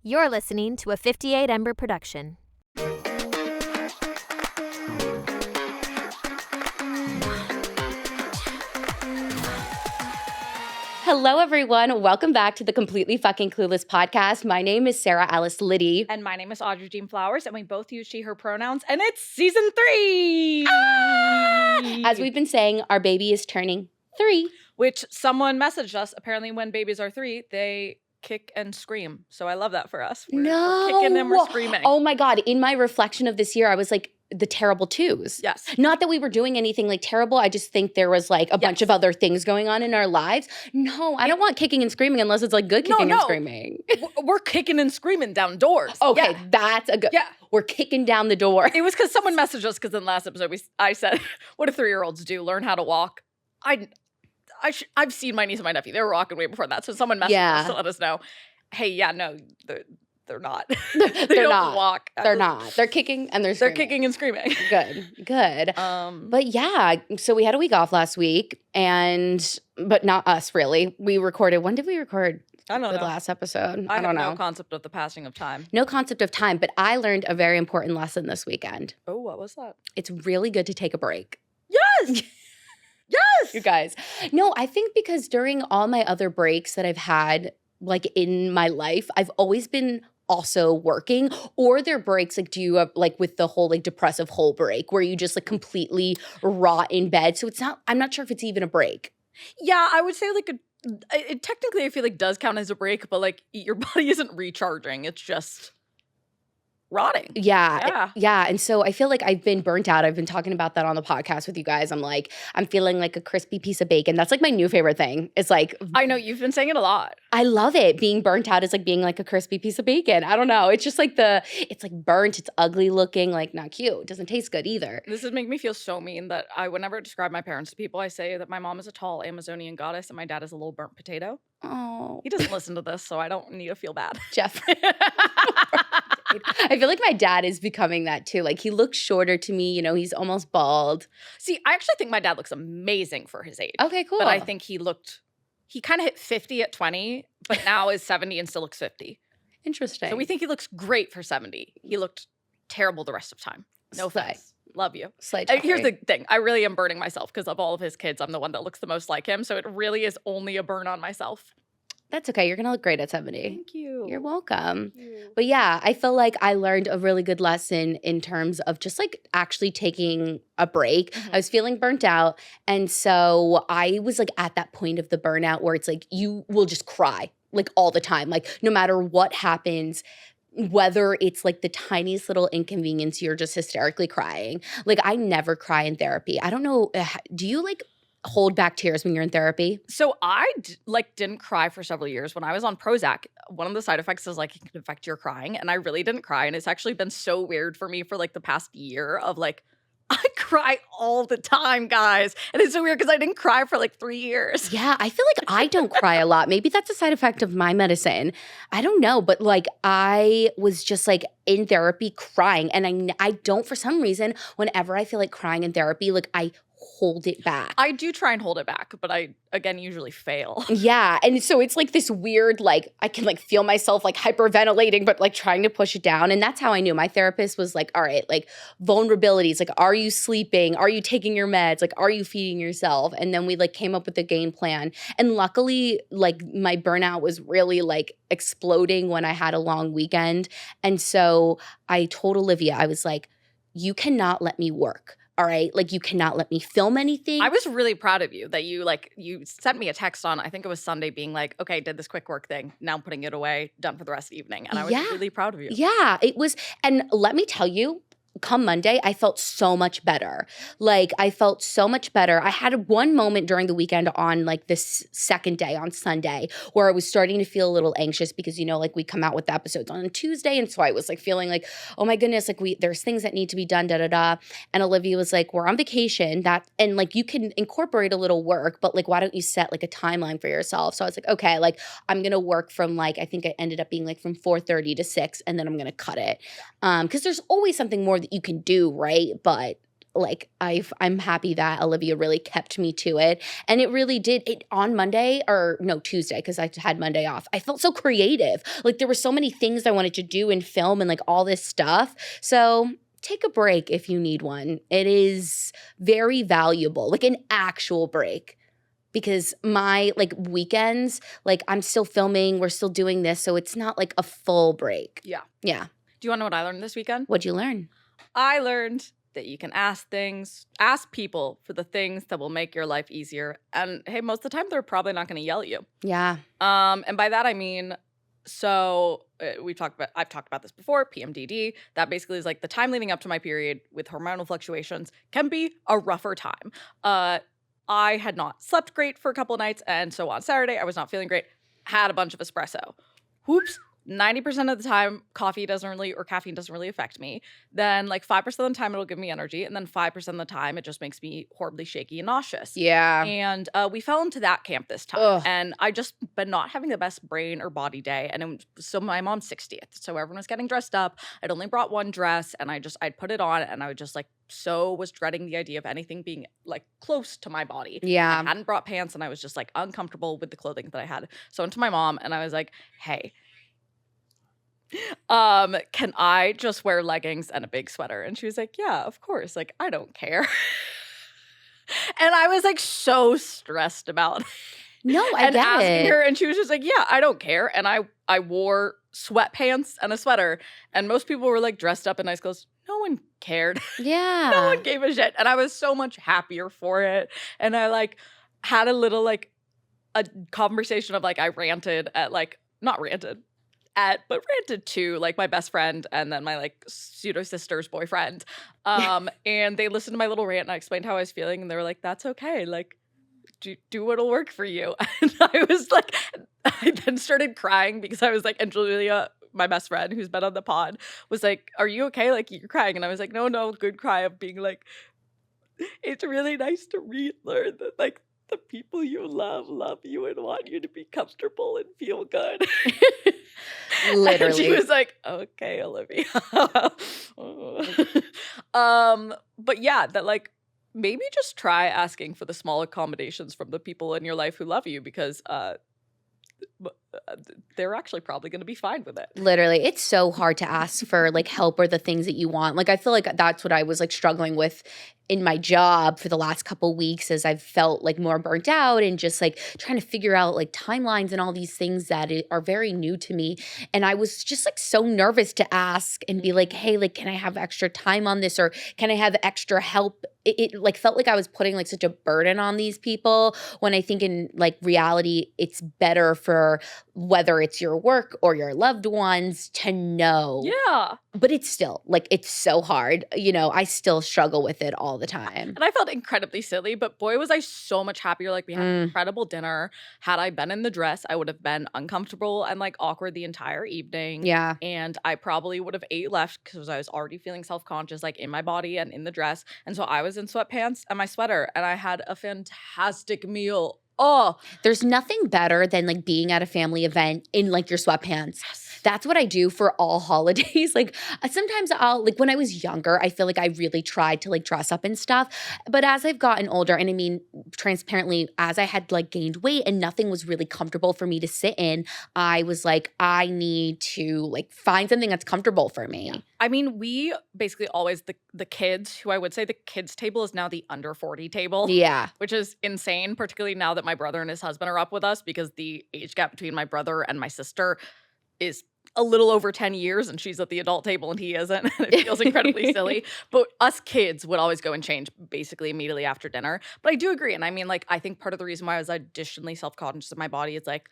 You're listening to a 58 Ember production. Hello, everyone. Welcome back to the Completely Fucking Clueless podcast. My name is Sarah Alice Liddy. And my name is Audrey TT, and we both use she, her pronouns, and it's season 3! As we've been saying, our baby is turning 3. Which someone messaged us. Apparently when babies are 3, they kick and scream. So I love that for us. We're kicking and we're screaming. Oh my God. In my reflection of this year, I was like, the terrible twos. Yes. Not that we were doing anything like terrible. I just think there was like a bunch of other things going on in our lives. No, I don't want kicking and screaming unless it's like good kicking and screaming. We're kicking and screaming down doors. Okay, that's a good. Yeah. We're kicking down the door. It was because someone messaged us because in the last episode I said, what do 3-year-olds do? Learn how to walk. I've seen my niece and my nephew. They were walking way before that. So someone messaged us to let us know, hey, yeah, no, they're not. They don't not. walk. They're not. They're kicking and they're screaming. They're kicking and screaming. Good. But yeah, so we had a week off last week, but not us really. We recorded. When did we record? I don't know. The last episode. I don't know. No concept of the passing of time. No concept of time, but I learned a very important lesson this weekend. Oh, what was that? It's really good to take a break. Yes. Yes. You guys. No, I think because during all my other breaks that I've had, like in my life, I've always been also working, or their breaks like do you have like with the whole like depressive whole break where you just like completely rot in bed. So I'm not sure if it's even a break. Yeah, I would say like it technically I feel like does count as a break, but like your body isn't recharging. It's just rotting. Yeah. And so I feel like I've been burnt out. I've been talking about that on the podcast with you guys. I'm feeling like a crispy piece of bacon. That's like my new favorite thing. It's like, I know you've been saying it a lot. I love it. Being burnt out is like being like a crispy piece of bacon. I don't know. It's just like it's like burnt. It's ugly looking, like not cute. It doesn't taste good either. This is making me feel so mean that I would never describe my parents to people. I say that my mom is a tall Amazonian goddess and my dad is a little burnt potato. Oh. He doesn't listen to this, so I don't need to feel bad. Jeff. I feel like my dad is becoming that too. Like he looks shorter to me, he's almost bald. See, I actually think my dad looks amazing for his age. Okay, cool. But I think he kind of hit 50 at 20, but now is 70 and still looks 50. Interesting. So we think he looks great for 70. He looked terrible the rest of time. No offense. Love you. Here's the thing. I really am burning myself because of all of his kids. I'm the one that looks the most like him. So it really is only a burn on myself. That's okay. You're going to look great at 70. Thank you. You're welcome. Thank you. But yeah, I feel like I learned a really good lesson in terms of just like actually taking a break. Mm-hmm. I was feeling burnt out. And so I was like at that point of the burnout where it's like you will just cry like all the time. Like no matter what happens, whether it's like the tiniest little inconvenience, you're just hysterically crying. Like I never cry in therapy. I don't know. Do you like hold back tears when you're in therapy? So I didn't cry for several years. When I was on Prozac, one of the side effects is like it can affect your crying, and I really didn't cry. And it's actually been so weird for me for like the past year of like I cry all the time, guys. And it's so weird because I didn't cry for like 3 years. Yeah, I feel like I don't cry a lot. Maybe that's a side effect of my medicine. I don't know. But like I was just like in therapy crying. And I don't, for some reason, whenever I feel like crying in therapy, like I hold it back. I do try and hold it back, but I, again, usually fail. Yeah. And so it's like this weird, like, I can like feel myself like hyperventilating, but like trying to push it down. And that's how I knew. My therapist was like, all right, like vulnerabilities, like, are you sleeping? Are you taking your meds? Like, are you feeding yourself? And then we like came up with a game plan. And luckily, like my burnout was really like exploding when I had a long weekend. And so I told Olivia, I was like, you cannot let me work. All right. Like you cannot let me film anything. I was really proud of you that you sent me a text on, I think it was Sunday, being like, okay, did this quick work thing. Now I'm putting it away, done for the rest of the evening. And I was really proud of you. Yeah, it was. And let me tell you, come Monday, I felt so much better. Like I felt so much better. I had one moment during the weekend on like this second day on Sunday where I was starting to feel a little anxious because, like we come out with the episodes on a Tuesday. And so I was like feeling like, oh my goodness, like there's things that need to be done, And Olivia was like, we're on vacation and like you can incorporate a little work, but like, why don't you set like a timeline for yourself? So I was like, okay, like I'm going to work from like, I think it ended up being like from 4:30 to 6 and then I'm going to cut it. Because there's always something more that you can do, right? But like I'm happy that Olivia really kept me to it. And it really did. It on Monday, or no, Tuesday, because I had Monday off. I felt so creative. Like there were so many things I wanted to do in film and like all this stuff. So take a break if you need one. It is very valuable, like an actual break. Because my like weekends, like I'm still filming, we're still doing this, so it's not like a full break. Yeah. Yeah. Do you want to know what I learned this weekend? What'd you learn? I learned that you can ask people for the things that will make your life easier. And hey, most of the time they're probably not going to yell at you. Yeah. And by that I mean, so I've talked about this before, PMDD. That basically is like the time leading up to my period with hormonal fluctuations can be a rougher time. I had not slept great for a couple of nights, and so on Saturday I was not feeling great. Had a bunch of espresso. Whoops. 90% of the time, caffeine doesn't really affect me. Then like 5% of the time it'll give me energy. And then 5% of the time it just makes me horribly shaky and nauseous. Yeah. And we fell into that camp this time. Ugh. And I just been not having the best brain or body day. And so my mom's 60th. So everyone was getting dressed up. I'd only brought one dress and I'd put it on and I would just like was dreading the idea of anything being like close to my body. Yeah. I hadn't brought pants and I was just like uncomfortable with the clothing that I had. So I went to my mom and I was like, hey, can I just wear leggings and a big sweater? And she was like, yeah, of course. Like, I don't care. And I was like so stressed about it. No, I and get asking it. her, and she was just like, yeah, I don't care. And I wore sweatpants and a sweater, and most people were like dressed up in nice clothes. No one cared. Yeah. No one gave a shit. And I was so much happier for it. And I like had a little like a conversation of like I ranted at like not ranted but ranted to like my best friend and then my like pseudo sister's boyfriend. And they listened to my little rant and I explained how I was feeling and they were like, that's okay. Like, do what'll work for you. And I was like, I then started crying because I was like, and Julia, my best friend who's been on the pod, was like, are you okay? Like you're crying. And I was like, no, good cry of being like, it's really nice to relearn that like the people you love you and want you to be comfortable and feel good. Literally. And she was like, okay, Olivia. But yeah, that like maybe just try asking for the small accommodations from the people in your life who love you because they're actually probably going to be fine with it. Literally, it's so hard to ask for like help or the things that you want. Like I feel like that's what I was like struggling with in my job for the last couple weeks as I've felt like more burnt out and just like trying to figure out like timelines and all these things that are very new to me. And I was just like so nervous to ask and be like, hey, like, can I have extra time on this or can I have extra help? It like felt like I was putting like such a burden on these people when I think in like reality, it's better for whether it's your work or your loved ones to know. Yeah. But it's still like, it's so hard. You know, I still struggle with it all the time. And I felt incredibly silly, but boy, was I so much happier. Like we had an incredible dinner. Had I been in the dress, I would have been uncomfortable and like awkward the entire evening. Yeah. And I probably would have ate left because I was already feeling self-conscious like in my body and in the dress. And so I was in sweatpants and my sweater and I had a fantastic meal. Oh, there's nothing better than like being at a family event in like your sweatpants. Yes. That's what I do for all holidays. Like sometimes I'll like when I was younger, I feel like I really tried to like dress up and stuff. But as I've gotten older, and I mean transparently, as I had like gained weight and nothing was really comfortable for me to sit in, I was like, I need to like find something that's comfortable for me. Yeah. I mean, we basically always the kids who I would say the kids table is now the under 40 table. Yeah. Which is insane, particularly now that my brother and his husband are up with us because the age gap between my brother and my sister is a little over 10 years and she's at the adult table and he isn't. And it feels incredibly silly. But us kids would always go and change basically immediately after dinner. But I do agree. And I mean, like, I think part of the reason why I was additionally self-conscious of my body is like,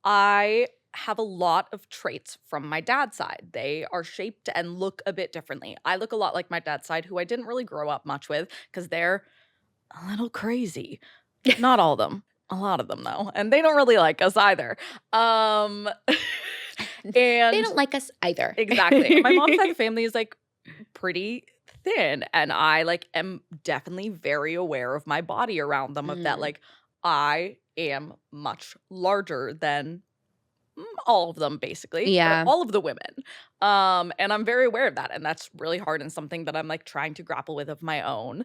I have a lot of traits from my dad's side. They are shaped and look a bit differently. I look a lot like my dad's side, who I didn't really grow up much with because they're a little crazy. Not all of them. A lot of them, though. And they don't really like us either. And they don't like us either. Exactly. My mom's side of the family is like pretty thin. And I like am definitely very aware of my body around them, of that like I am much larger than all of them basically. Yeah. All of the women. And I'm very aware of that. And that's really hard and something that I'm like trying to grapple with of my own.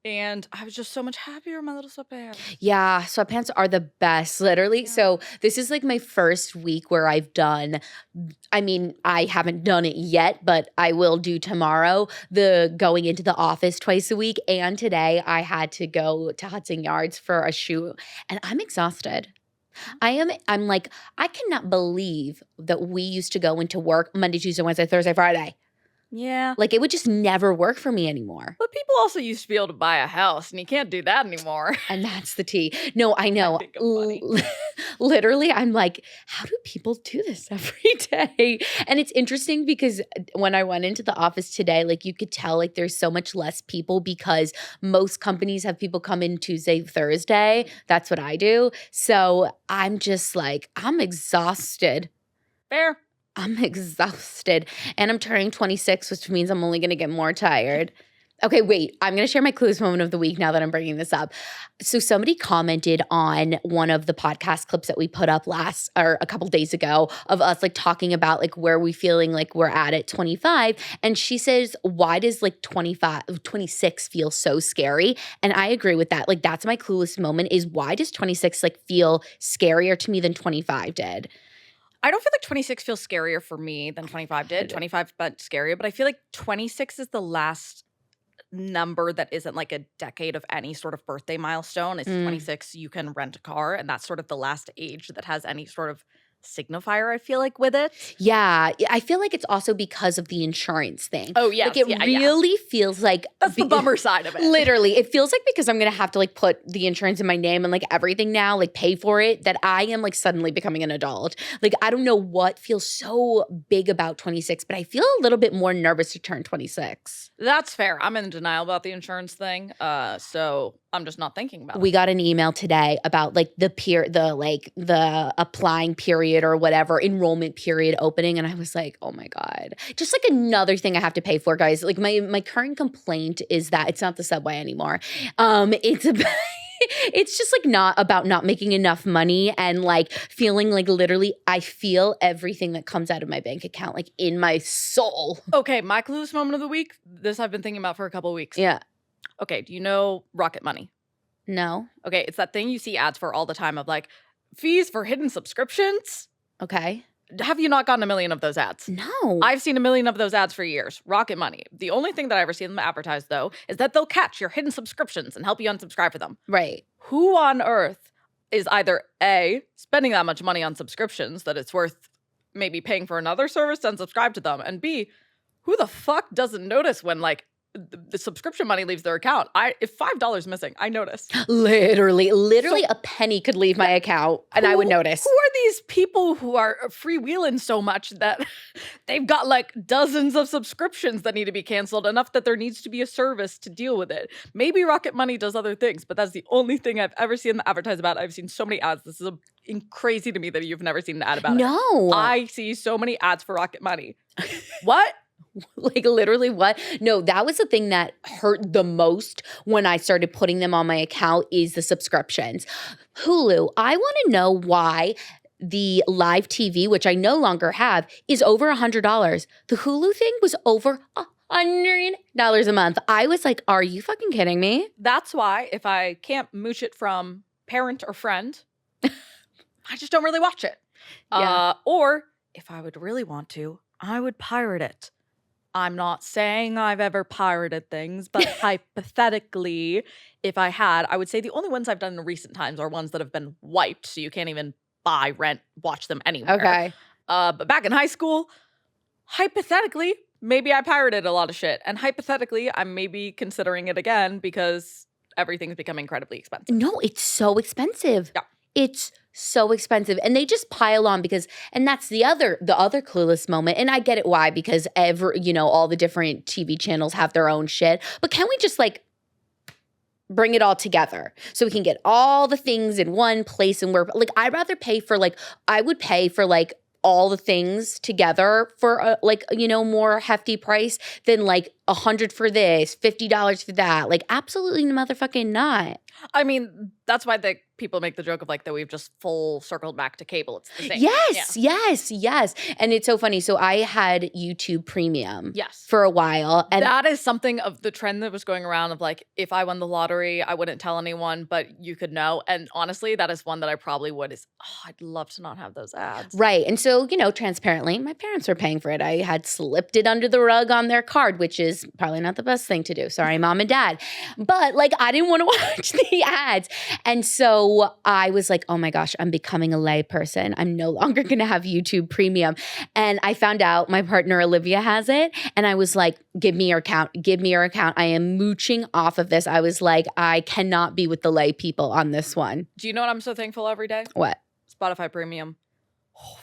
And I was just so much happier in my little sweatpants. Yeah, sweatpants are the best, literally. Yeah. So this is like my first week where I've done, I mean, I haven't done it yet, but I will do tomorrow, the going into the office twice a week. And today I had to go to Hudson Yards for a shoot and I'm exhausted. I'm like, I cannot believe that we used to go into work Monday, Tuesday, Wednesday, Thursday, Friday. Yeah. Like it would just never work for me anymore. But people also used to be able to buy a house, and you can't do that anymore. And that's the tea. No, I know. I think I'm funny. Literally, I'm like, how do people do this every day? And it's interesting because when I went into the office today, like you could tell like there's so much less people because most companies have people come in Tuesday, Thursday. That's what I do. So I'm just like, I'm exhausted. Fair. I'm exhausted. And I'm turning 26, which means I'm only going to get more tired. Okay, wait. I'm going to share my Clueless moment of the week now that I'm bringing this up. So somebody commented on one of the podcast clips that we put up a couple days ago of us like talking about like where we feeling like we're at 25. And she says, why does like 26 feel so scary? And I agree with that. Like that's my Clueless moment is why does 26 like feel scarier to me than 25 did? I don't feel like 26 feels scarier for me than 25 did. 25 but scarier, but I feel like 26 is the last number that isn't like a decade of any sort of birthday milestone. It's 26, you can rent a car, and that's sort of the last age that has any sort of signifier, I feel like, with it. Yeah, I feel like it's also because of the insurance thing. Oh, yeah. Like it really feels like That's the bummer side of it. Literally, it feels like because I'm gonna have to like put the insurance in my name and like everything now, like pay for it, that I am like suddenly becoming an adult. Like I don't know what feels so big about 26, but I feel a little bit more nervous to turn 26. That's fair. I'm in denial about the insurance thing. So I'm just not thinking about it. We got an email today about like the applying period or whatever, enrollment period opening. And I was like, oh my God. Just like another thing I have to pay for, guys. Like my current complaint is that it's not the subway anymore. It's about it's just like not about not making enough money and like feeling like literally I feel everything that comes out of my bank account like in my soul. Okay, my Clueless moment of the week. This I've been thinking about for a couple of weeks. Yeah. Okay, do you know Rocket Money? No. Okay, it's that thing you see ads for all the time of like fees for hidden subscriptions. Okay. Have you not gotten a million of those ads? No. I've seen a million of those ads for years. Rocket Money. The only thing that I ever see them advertised, though, is that they'll catch your hidden subscriptions and help you unsubscribe for them. Right. Who on earth is either A, spending that much money on subscriptions that it's worth maybe paying for another service to unsubscribe to them, and B, who the fuck doesn't notice when like the subscription money leaves their account? If $5 is missing, I notice. Literally a penny could leave my account and I would notice. Who are these people who are freewheeling so much that they've got like dozens of subscriptions that need to be canceled, enough that there needs to be a service to deal with it? Maybe Rocket Money does other things, but that's the only thing I've ever seen them advertise about. I've seen so many ads. This is crazy to me that you've never seen an ad about it. No. I see so many ads for Rocket Money. What? Like literally what? No, that was the thing that hurt the most when I started putting them on my account is the subscriptions. Hulu, I want to know why the live TV, which I no longer have, is over $100. The Hulu thing was over $100 a month. I was like, are you fucking kidding me? That's why if I can't mooch it from parent or friend, I just don't really watch it. Yeah. Or if I would really want to, I would pirate it. I'm not saying I've ever pirated things, but hypothetically, if I had, I would say the only ones I've done in recent times are ones that have been wiped, so you can't even buy, rent, watch them anywhere. Okay. But back in high school, hypothetically, maybe I pirated a lot of shit. And hypothetically, I'm maybe considering it again because everything's become incredibly expensive. No, it's so expensive. Yeah. It's so expensive. And they just pile on and that's the other Clueless moment. And I get it why, because all the different TV channels have their own shit. But can we just like bring it all together so we can get all the things in one place and where like I'd rather pay for like I would pay for like all the things together for a more hefty price than like $100 for this, $50 for that. Like, absolutely motherfucking not. I mean, that's why people make the joke of like that we've just full circled back to cable. It's the same. Yes. And it's so funny. So I had YouTube Premium for a while. And that is something of the trend that was going around of like, if I won the lottery, I wouldn't tell anyone, but you could know. And honestly, that is one that I probably would I'd love to not have those ads. Right. And so, transparently, my parents were paying for it. I had slipped it under the rug on their card, which is probably not the best thing to do. Sorry, mom and dad. But like, I didn't want to watch the ads. And so I was like, oh my gosh, I'm becoming a lay person. I'm no longer going to have YouTube Premium. And I found out my partner Olivia has it. And I was like, give me your account. Give me your account. I am mooching off of this. I was like, I cannot be with the lay people on this one. Do you know what I'm so thankful every day? What? Spotify Premium.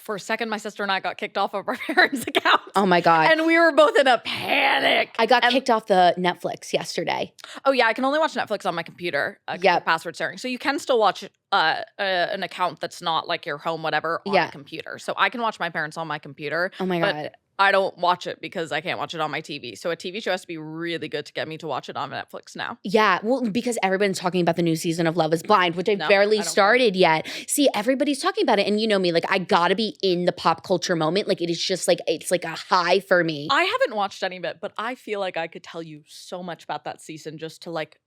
For a second, my sister and I got kicked off of our parents' accounts. Oh my God. And we were both in a panic. I got kicked off the Netflix yesterday. Oh yeah, I can only watch Netflix on my computer. Password sharing. So you can still watch an account that's not like your home, whatever, on a computer. So I can watch my parents on my computer. Oh my God. I don't watch it because I can't watch it on my TV. So a TV show has to be really good to get me to watch it on Netflix now. Yeah, well, because everyone's talking about the new season of Love is Blind, which I barely started yet. See, everybody's talking about it. And you know me, like, I gotta be in the pop culture moment. Like, it is just like, it's like a high for me. I haven't watched any of it, but I feel like I could tell you so much about that season just to like,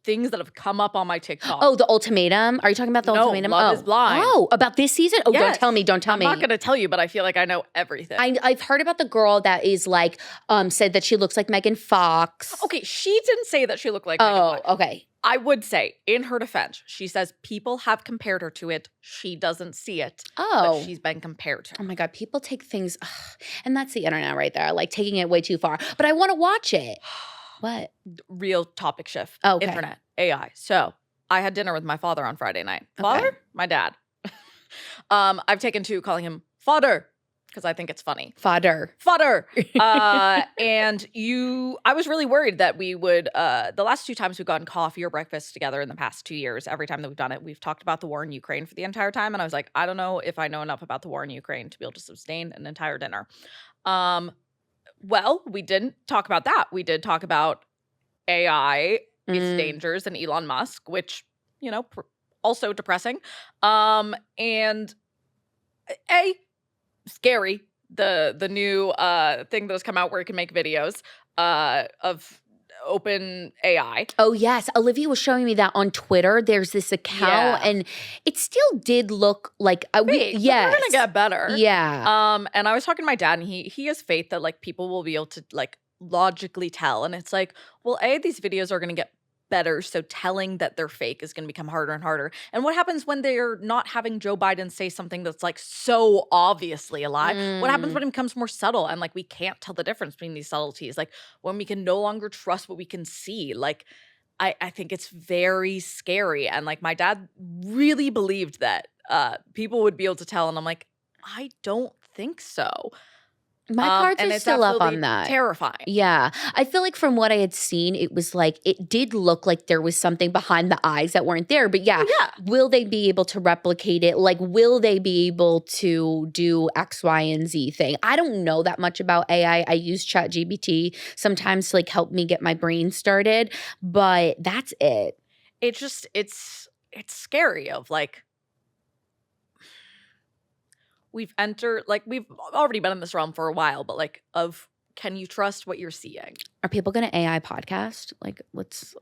things that have come up on my TikTok. Oh, the ultimatum? Are you talking about the ultimatum? Love is Blind. Oh, about this season? Oh, yes. Don't tell me. I'm not going to tell you, but I feel like I know everything. I've heard about the girl that is like, said that she looks like Megan Fox. Okay, she didn't say that she looked like Megan Fox. Oh, okay. I would say, in her defense, she says people have compared her to it. She doesn't see it. Oh. But she's been compared to. Oh my God, people take things, and that's the internet right there, like taking it way too far. But I want to watch it. What? Real topic shift. Oh, okay. Internet, AI. So I had dinner with my father on Friday night. Father? Okay. My dad. I've taken to calling him father because I think it's funny. Fodder. And I was really worried that we would, the last 2 times we've gotten coffee or breakfast together in the past 2 years, every time that we've done it, we've talked about the war in Ukraine for the entire time. And I was like, I don't know if I know enough about the war in Ukraine to be able to sustain an entire dinner. Well, we didn't talk about that. We did talk about AI, its dangers, and Elon Musk, which, also depressing. And scary. The new thing that has come out where you can make videos of open AI. Oh, yes. Olivia was showing me that on Twitter. There's this account, and it still did look like yes. They're gonna get better. Yeah. And I was talking to my dad, and he has faith that like people will be able to like logically tell. And it's like, well, these videos are gonna get better, so telling that they're fake is going to become harder and harder. And what happens when they're not having Joe Biden say something that's like so obviously a lie? What happens when it becomes more subtle and like we can't tell the difference between these subtleties? Like when we can no longer trust what we can see. Like I think it's very scary. And like my dad really believed that people would be able to tell, and I'm like, I don't think so. My cards are still up on that. Terrifying. Yeah. I feel like from what I had seen, it was like, it did look like there was something behind the eyes that weren't there. But yeah, will they be able to replicate it? Like, will they be able to do X, Y, and Z thing? I don't know that much about AI. I use ChatGPT sometimes to like help me get my brain started, but that's it. It's just, it's scary of like, we've already been in this realm for a while, but like can you trust what you're seeing? Are people going to AI podcast? Like what's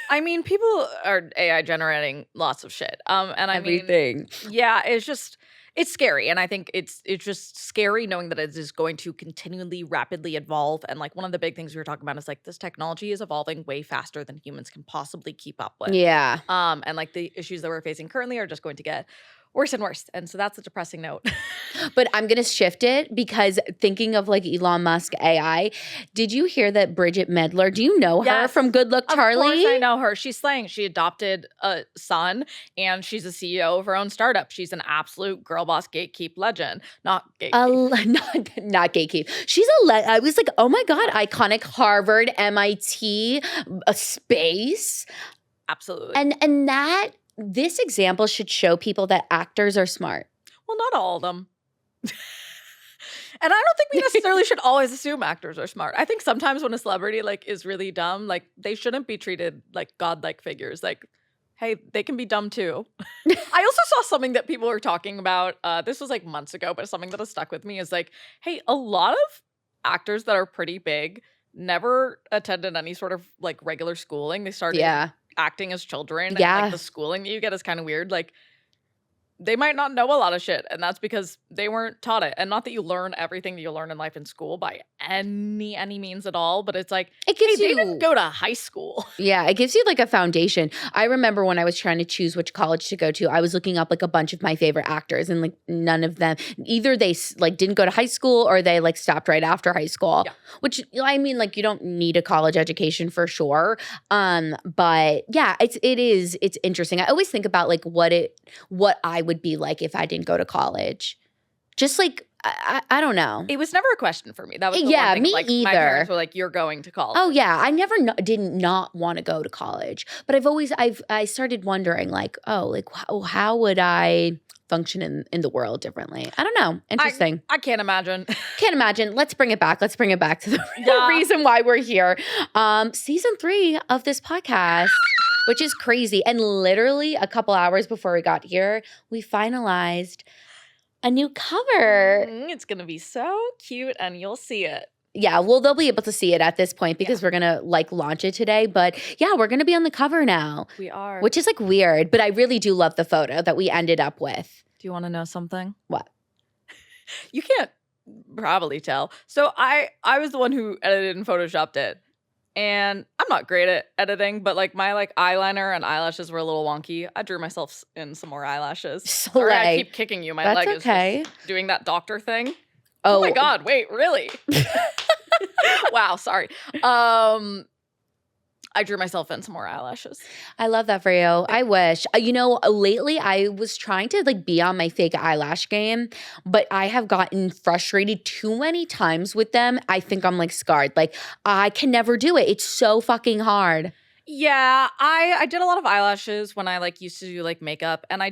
I mean, people are AI generating lots of shit. And I everything. Yeah, it's scary. And I think it's just scary knowing that it is going to continually rapidly evolve. And like one of the big things we were talking about is like this technology is evolving way faster than humans can possibly keep up with. Yeah. And like the issues that we're facing currently are just going to get worse and worse. And so that's a depressing note. But I'm going to shift it because thinking of like Elon Musk AI, did you hear that Bridget Medler, do you know her from Good Luck Charlie? Of course I know her. She's slaying. She adopted a son and she's a CEO of her own startup. She's an absolute girl boss gatekeep legend. Not gatekeep. Not gatekeep. She's I was like, oh my God, iconic Harvard, MIT, a space. Absolutely. And this example should show people that actors are smart. Well, not all of them. And I don't think we necessarily should always assume actors are smart. I think sometimes when a celebrity like is really dumb, like they shouldn't be treated like godlike figures. Like, hey, they can be dumb too. I also saw something that people were talking about. This was like months ago, but something that has stuck with me is like, hey, a lot of actors that are pretty big never attended any sort of like regular schooling. They started acting as children. Yeah. And like the schooling that you get is kind of weird. Like, they might not know a lot of shit, and that's because they weren't taught it. And not that you learn everything that you learn in life in school by any means at all, but it's like, It gives hey, you, they didn't go to high school. Yeah, it gives you like a foundation. I remember when I was trying to choose which college to go to, I was looking up like a bunch of my favorite actors, and like none of them, either they like didn't go to high school or they like stopped right after high school. Yeah. Which I mean, like you don't need a college education for sure. But yeah, it's interesting. I always think about like what I would be like if I didn't go to college. Just like I don't know. It was never a question for me. That was the Yeah, one thing. me Like, either. my parents were like, "You're going to college." Oh yeah, I never did not want to go to college, but I started wondering like, oh, like how would I function in the world differently? I don't know. Interesting. I can't imagine. Can't imagine. Let's bring it back. Let's bring it back to the Yeah. reason why we're here. Season 3 of this podcast, which is crazy, and literally a couple hours before we got here, we finalized a new cover. It's gonna be so cute, and you'll see it. Yeah, well, they'll be able to see it at this point because we're gonna like launch it today. But yeah, we're gonna be on the cover now, We are. which is like weird. But I really do love the photo that we ended up with. Do you want to know something? What? You can't probably tell. So I was the one who edited and photoshopped it. And I'm not great at editing, but like my like eyeliner and eyelashes were a little wonky. I drew myself in some more eyelashes. Sorry, I Slay. keep kicking you. My That's leg okay. is just doing that doctor thing. Oh, Oh my god, wait, really? Wow, sorry. I drew myself in some more eyelashes. I love that for you. I wish. Lately I was trying to like be on my fake eyelash game, but I have gotten frustrated too many times with them. I think I'm like scarred. Like I can never do it. It's so fucking hard. Yeah, I did a lot of eyelashes when I like used to do like makeup, and I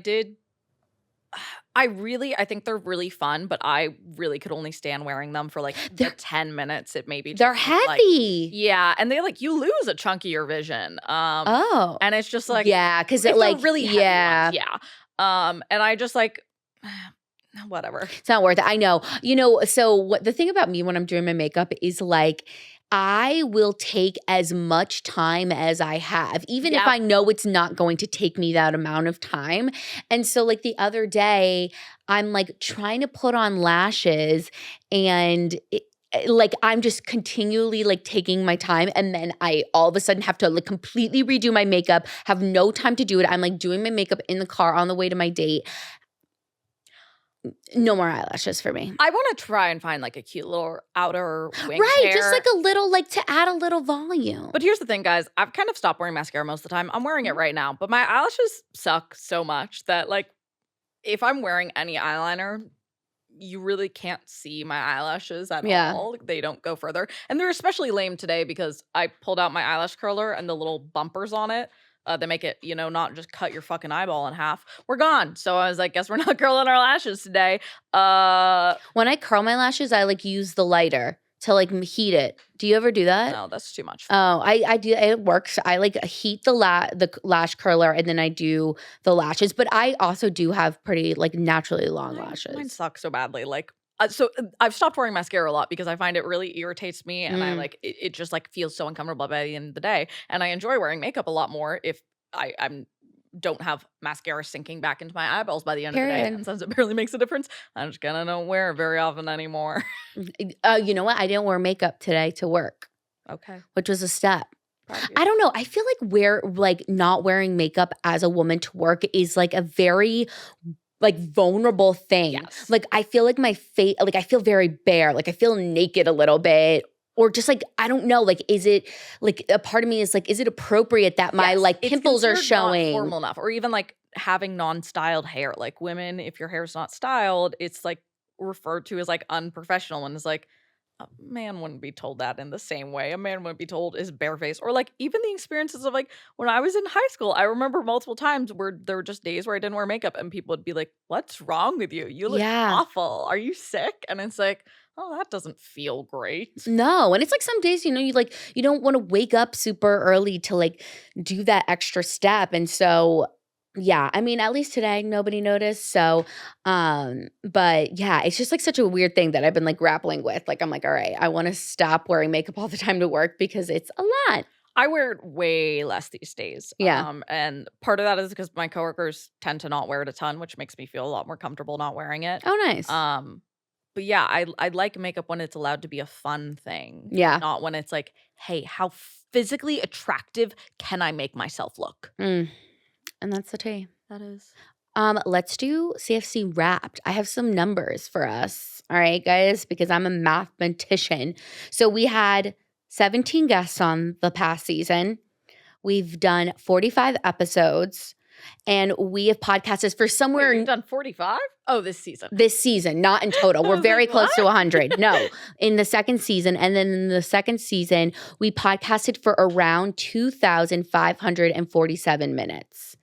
think they're really fun, but I really could only stand wearing them for like the 10 minutes it maybe. They're heavy. Yeah, and they like you lose a chunk of your vision. Oh. And it's just like yeah, because it it's like really heavy yeah. ones, yeah. And I just like whatever. It's not worth it. I know. So the thing about me when I'm doing my makeup is like I will take as much time as I have, even if I know it's not going to take me that amount of time. And so like the other day, I'm like trying to put on lashes and like I'm just continually like taking my time, and then I all of a sudden have to like completely redo my makeup, have no time to do it. I'm like doing my makeup in the car on the way to my date. No more eyelashes for me. I want to try and find like a cute little outer wing Right, hair. just like a little, like to add a little volume. But here's the thing, guys. I've kind of stopped wearing mascara most of the time. I'm wearing it right now, but my eyelashes suck so much that like if I'm wearing any eyeliner, you really can't see my eyelashes at all. They don't go further. And they're especially lame today because I pulled out my eyelash curler and the little bumpers on it. They make it, not just cut your fucking eyeball in half. We're gone. So I was like, guess we're not curling our lashes today. When I curl my lashes, I like use the lighter to like heat it. Do you ever do that? No, that's too much. Oh, I do. It works. I like heat the lash curler and then I do the lashes. But I also do have pretty like naturally long lashes. Mine suck so badly. Like, so I've stopped wearing mascara a lot because I find it really irritates me, and I like it just like feels so uncomfortable by the end of the day. And I enjoy wearing makeup a lot more if I don't have mascara sinking back into my eyeballs by the end of the day. And since it barely makes a difference, I just kind of don't wear it very often anymore. You know what? I didn't wear makeup today to work. Okay, which was a step. I don't know. I feel like not wearing makeup as a woman to work is like a very like vulnerable thing. Yes. Like I feel like my face, like I feel very bare. Like I feel naked a little bit. Or just like, I don't know, like, is it, like, a part of me is like, is it appropriate that my, like, pimples are showing? Not formal enough. Or even, like, having non-styled hair. Like, women, if your hair's not styled, it's, like, referred to as, like, unprofessional. And it's like, a man wouldn't be told that in the same way. A man wouldn't be told his bare face. Or, like, even the experiences of, like, when I was in high school, I remember multiple times where there were just days where I didn't wear makeup and people would be like, what's wrong with you? You look awful. Are you sick? And it's like, oh, that doesn't feel great. No, and it's like some days, you don't want to wake up super early to like do that extra step. And so yeah, I mean, at least today nobody noticed. So but yeah, it's just like such a weird thing that I've been like grappling with. Like I'm like, all right, I want to stop wearing makeup all the time to work because it's a lot. I wear it way less these days. Yeah. And part of that is because my coworkers tend to not wear it a ton, which makes me feel a lot more comfortable not wearing it. Oh, nice. But yeah, I like makeup when it's allowed to be a fun thing. Yeah. Not when it's like, hey, how physically attractive can I make myself look? And that's the tea. That is. Let's do CFC Wrapped. I have some numbers for us. All right, guys, because I'm a mathematician. So we had 17 guests on the past season. We've done 45 episodes, and we have podcasted for somewhere. Wait, we've done 45? Oh, this season. This season, not in total. We're very like, close to 100. No, in the second season. And then in the second season, we podcasted for around 2,547 minutes.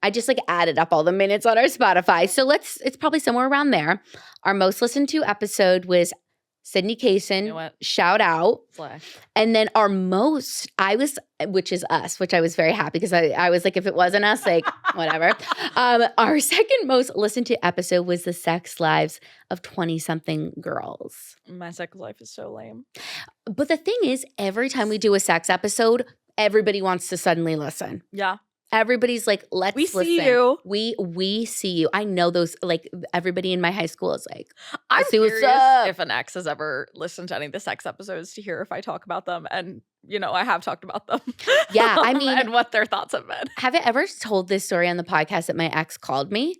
I just like added up all the minutes on our Spotify. So it's probably somewhere around there. Our most listened to episode was Sydney Kaysen, shout out. Slay. And then our most, which is us, which I was very happy because I was like, if it wasn't us, like, whatever. Our second most listened to episode was the sex lives of 20-something girls. My sex life is so lame. But the thing is, every time we do a sex episode, everybody wants to suddenly listen. Yeah. Everybody's like, let's listen. We see you. We see you. I know those, like, everybody in my high school is like, I'm see what's curious up. if an ex has ever listened to any of the sex episodes to hear if I talk about them. And, I have talked about them. Yeah, I mean. and what their thoughts have been. Have you ever told this story on the podcast that my ex called me?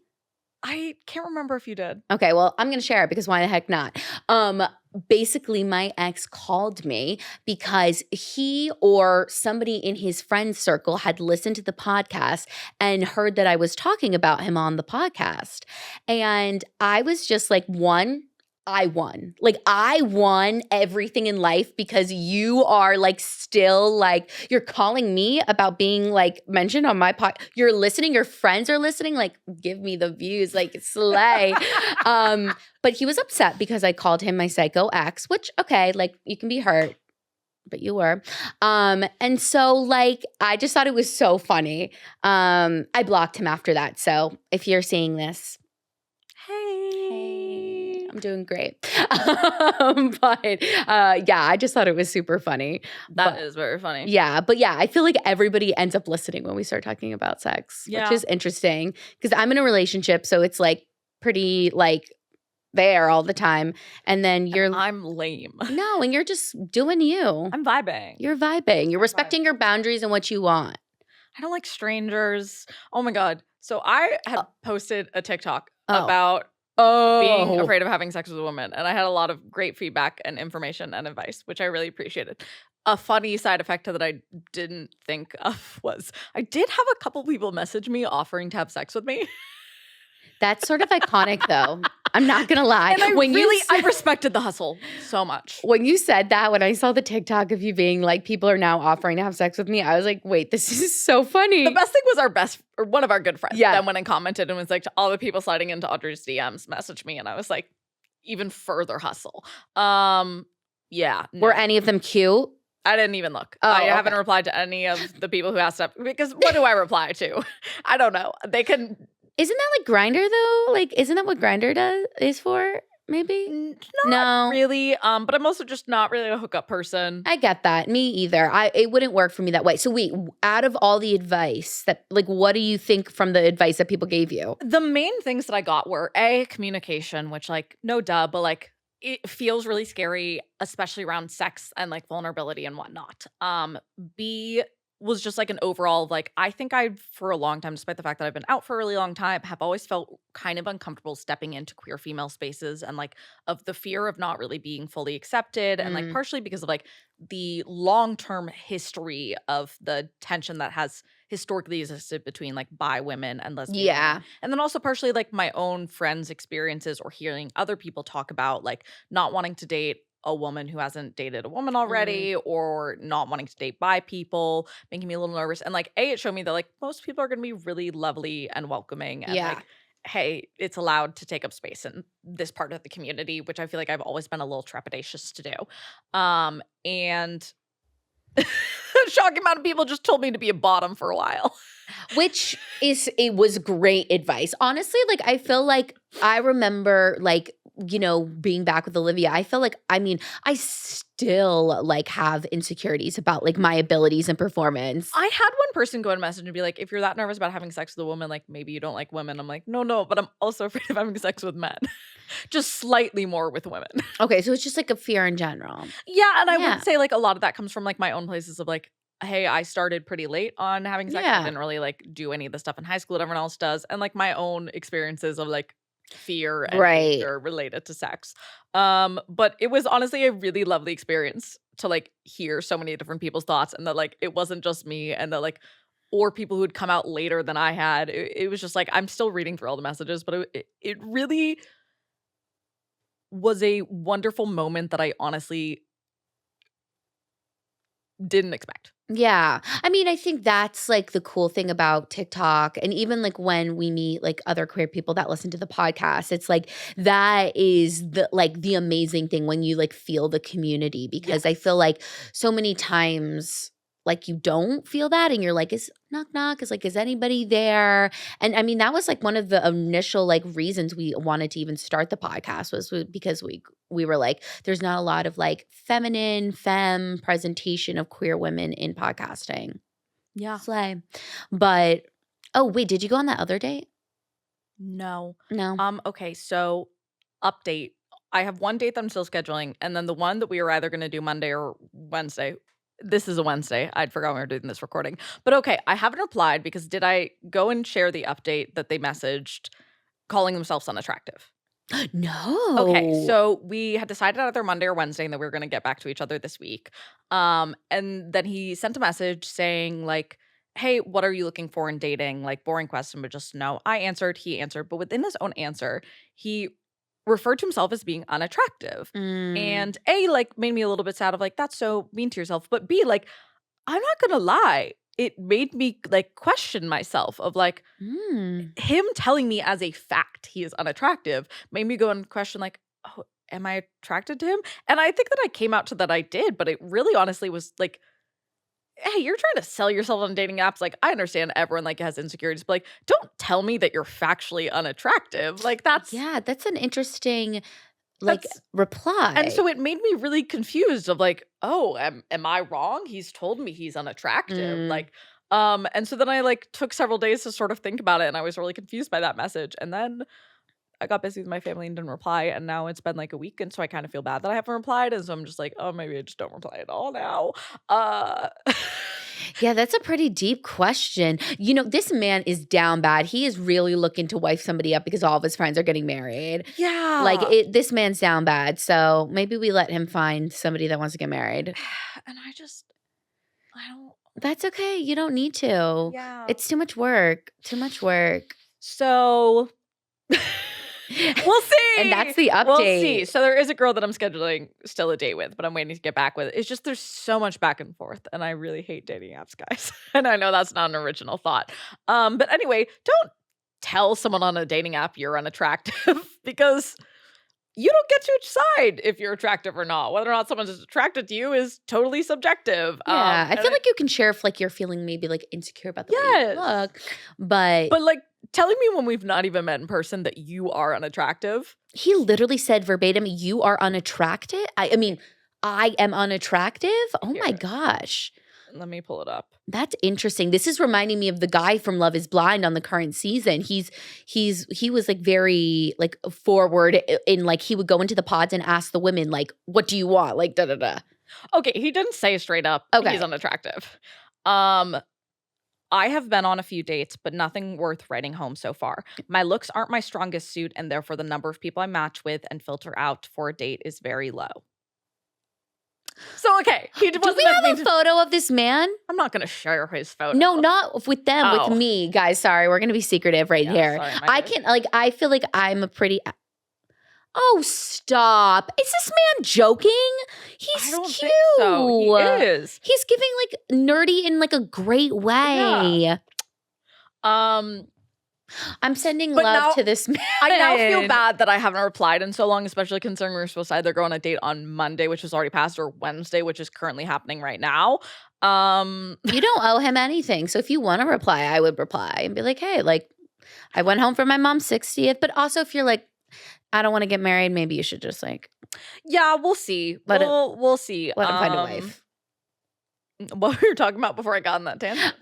I can't remember if you did. Okay, well, I'm going to share it because why the heck not? Basically, my ex called me because he or somebody in his friend circle had listened to the podcast and heard that I was talking about him on the podcast. And I was just like, I won. Like, I won everything in life because you are like still like, you're calling me about being like mentioned on my podcast. You're listening, your friends are listening, like, give me the views, like, slay. But he was upset because I called him my psycho ex, which, okay, like, you can be hurt, but you were. And so, like, I just thought it was so funny. I blocked him after that. So if you're seeing this, hey, I'm doing great. Yeah, I just thought it was super funny. That is very funny. Yeah, but yeah, I feel like everybody ends up listening when we start talking about sex, which is interesting because I'm in a relationship, so it's like pretty like there all the time. And then I'm lame. No, and you're just doing you. I'm vibing. You're vibing. You're respecting your boundaries and what you want. I don't like strangers. Oh my God. So I had posted a TikTok about being afraid of having sex with a woman. And I had a lot of great feedback and information and advice, which I really appreciated. A funny side effect that I didn't think of was I did have a couple people message me offering to have sex with me. That's sort of iconic, though. I'm not gonna lie. And I respected the hustle so much. When you said that, when I saw the TikTok of you being like, people are now offering to have sex with me, I was like, wait, this is so funny. The best thing was one of our good friends that went and commented and was like, all the people sliding into Audrey's DMs messaged me, and I was like, even further hustle. Yeah. No. Were any of them cute? I didn't even look. I haven't replied to any of the people who asked up because what do I reply to? I don't know. They can. Isn't that like Grindr though? Like, isn't that what Grindr is for? Maybe not really. But I'm also just not really a hookup person. I get that. Me either. It wouldn't work for me that way. So wait, out of all the advice that, like, what do you think from the advice that people gave you? The main things that I got were communication, which like no duh, but like it feels really scary, especially around sex and like vulnerability and whatnot. B was just like an overall, like, I think for a long time, despite the fact that I've been out for a really long time, have always felt kind of uncomfortable stepping into queer female spaces and like of the fear of not really being fully accepted. And like partially because of like the long-term history of the tension that has historically existed between like bi women and lesbian women. And then also partially like my own friends' experiences or hearing other people talk about like not wanting to date a woman who hasn't dated a woman already or not wanting to date bi people, making me a little nervous. And like, it showed me that like most people are going to be really lovely and welcoming and like hey, it's allowed to take up space in this part of the community, which I feel like I've always been a little trepidatious to do. And a shocking amount of people just told me to be a bottom for a while. Which it was great advice. Honestly, like I feel like I remember like, you know, being back with Olivia, I feel like, I mean, I still like have insecurities about like my abilities and performance. I had one person go and message and be like, if you're that nervous about having sex with a woman, like maybe you don't like women. I'm like, no, but I'm also afraid of having sex with men. Just slightly more with women. Okay, so it's just like a fear in general. Yeah, and I Yeah. would say like a lot of that comes from like my own places of like, hey, I started pretty late on having sex. I Yeah. didn't really like do any of the stuff in high school that everyone else does. And like my own experiences of like fear and Right. anger related to sex. But it was honestly a really lovely experience to like hear so many different people's thoughts and that like it wasn't just me and that like or people who had come out later than I had. It was just like I'm still reading through all the messages, but it really was a wonderful moment that I honestly didn't expect. Yeah. I mean, I think that's like the cool thing about TikTok. And even like when we meet like other queer people that listen to the podcast, it's like that is the amazing thing when you like feel the community because I feel like so many times like you don't feel that and you're like, is knock knock, is anybody there? And I mean, that was like one of the initial like reasons we wanted to even start the podcast was because we were like, there's not a lot of like femme presentation of queer women in podcasting. Yeah. Slay. But oh wait, did you go on that other date? No. No. Okay, so update. I have one date that I'm still scheduling, and then the one that we were either gonna do Monday or Wednesday. This is a Wednesday. I'd forgotten we were doing this recording. But okay, I haven't replied because did I go and share the update that they messaged calling themselves unattractive? No. Okay, so we had decided either Monday or Wednesday and that we were going to get back to each other this week. And then he sent a message saying like, "Hey, what are you looking for in dating?" Like boring question, but just no. I answered, he answered, but within his own answer, he referred to himself as being unattractive. And A, like made me a little bit sad of like, that's so mean to yourself. But B, like, I'm not gonna lie. It made me like question myself of like him telling me as a fact he is unattractive made me go and question like, oh, am I attracted to him? And I think that I came out to that I did, but it really honestly was like, hey, you're trying to sell yourself on dating apps. Like, I understand everyone like has insecurities, but like, don't tell me that you're factually unattractive. Like that's that's an interesting like reply. and so it made me really confused of like, oh, am I wrong? He's told me he's unattractive. Like, and so then I like took several days to sort of think about it, and I was really confused by that message. And then I got busy with my family and didn't reply, and now it's been like a week, and so I kind of feel bad that I haven't replied, and so I'm just like, oh, maybe I just don't reply at all now. Yeah, that's a pretty deep question. You know, this man is down bad. He is really looking to wife somebody up because all of his friends are getting married. Yeah. Like this man's down bad. So maybe we let him find somebody that wants to get married. And I don't. That's okay. You don't need to. Yeah. It's too much work. Too much work. So we'll see. And that's the update. We'll see. So there is a girl that I'm scheduling still a date with, but I'm waiting to get back with. It's just there's so much back and forth, and I really hate dating apps, guys. And I know that's not an original thought. But anyway, don't tell someone on a dating app you're unattractive because you don't get to decide if you're attractive or not. Whether or not someone's attracted to you is totally subjective. Yeah, I feel like you can share if like you're feeling maybe like insecure about the way you look, but like telling me when we've not even met in person that you are unattractive. He literally said verbatim, "You are unattractive." I mean, I am unattractive. Oh my gosh. Let me pull it up. That's interesting. This is reminding me of the guy from Love is Blind on the current season. He was like very like forward in like he would go into the pods and ask the women like, "What do you want?" Like da da da. Okay, he didn't say straight up he's unattractive. I have been on a few dates, but nothing worth writing home so far. My looks aren't my strongest suit, and therefore the number of people I match with and filter out for a date is very low. So, okay. Do we have a photo of this man? I'm not going to share his photo. No, not with them, with me. Guys, sorry. We're going to be secretive right here. Sorry, I can't, like, I feel like I'm a pretty... Oh, stop. Is this man joking? He's I don't cute. think so. He is. He's giving, like, nerdy in, like, a great way. Yeah. I'm sending But love now- to this man. I now feel bad that I haven't replied in so long, especially considering we were supposed to either go on a date on Monday, which was already passed, or Wednesday, which is currently happening right now. You don't owe him anything. So if you want to reply, I would reply and be like, hey, like, I went home for my mom's 60th. But also if you're like, I don't want to get married, maybe you should just like, yeah, we'll see. We'll see. let him find a wife. What we were talking about before I got on that tangent.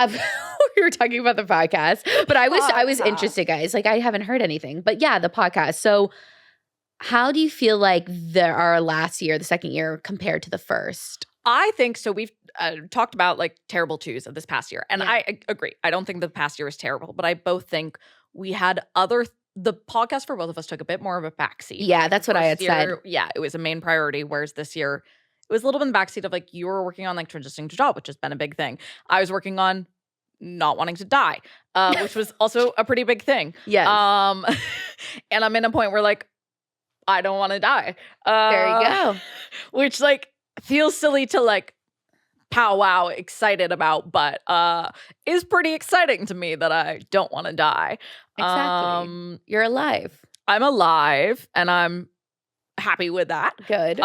We were talking about the podcast, but I was Podcast. interested, guys. Like, I haven't heard anything, but yeah, the podcast. So how do you feel like our last year, the second year, compared to the first? I think so. We've talked about like terrible twos of this past year, and Yeah. I agree. I don't think the past year was terrible, but I both think we had the podcast for both of us took a bit more of a backseat. Yeah, that's what I had First said. year, yeah, it was a main priority, whereas this year it was a little bit in the backseat of like you were working on like transitioning to job, which has been a big thing. I was working on not wanting to die, which was also a pretty big thing. Yes. And I'm in a point where like I don't want to die. There you go. Which like feels silly to like powwow excited about, but is pretty exciting to me that I don't want to die. Exactly. You're alive. I'm alive and I'm happy with that. Good.